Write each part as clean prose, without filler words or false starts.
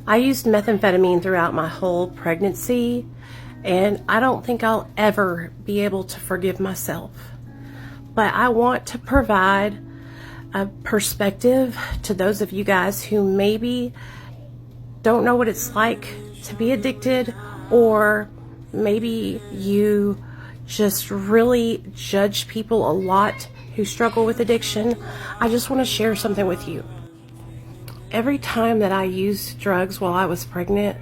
I used methamphetamine throughout my whole pregnancy, and I don't think I'll ever be able to forgive myself. But I want to provide a perspective to those of you guys who maybe don't know what it's like to be addicted, or maybe you just really judge people a lot who struggle with addiction. I just want to share something with you. Every time that I used drugs while I was pregnant,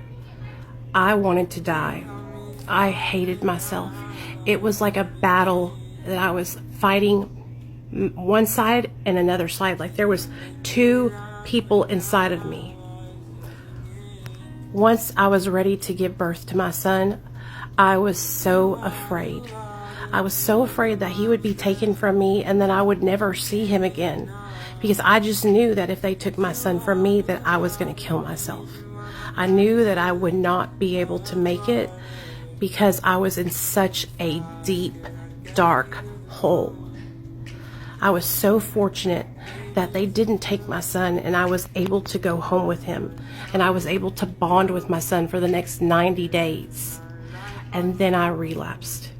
I wanted to die. I hated myself. It was like a battle that I was fighting one side and another side. Like there was two people inside of me. Once I was ready to give birth to my son, I was so afraid. I was so afraid that he would be taken from me and that I would never see him again. Because I just knew that if they took my son from me, that I was going to kill myself. I knew that I would not be able to make it because I was in such a deep, dark hole. I was so fortunate that they didn't take my son, and I was able to go home with him, and I was able to bond with my son for the next 90 days. And then I relapsed.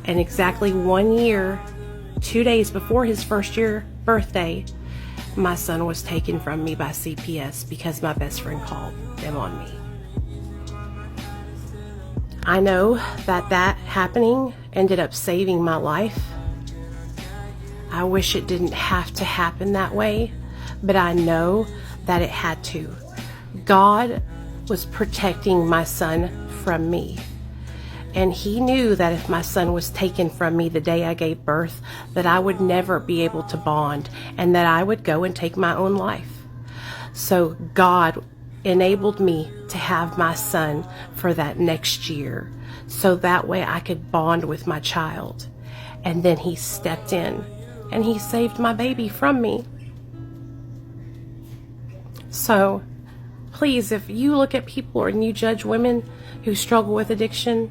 And exactly 1 year, 2 days before his first year birthday, my son was taken from me by CPS because my best friend called them on me. I know that happening ended up saving my life. I wish it didn't have to happen that way, but I know that it had to. God was protecting my son from me. And he knew that if my son was taken from me the day I gave birth, that I would never be able to bond and that I would go and take my own life. So God enabled me to have my son for that next year, so that way I could bond with my child. And then he stepped in and he saved my baby from me. So please, if you look at people and you judge women who struggle with addiction,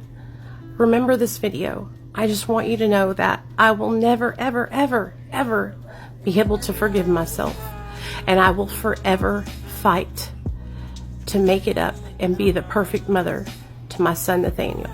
remember this video. I just want you to know that I will never, ever, ever, ever be able to forgive myself. And I will forever fight to make it up and be the perfect mother to my son Nathaniel.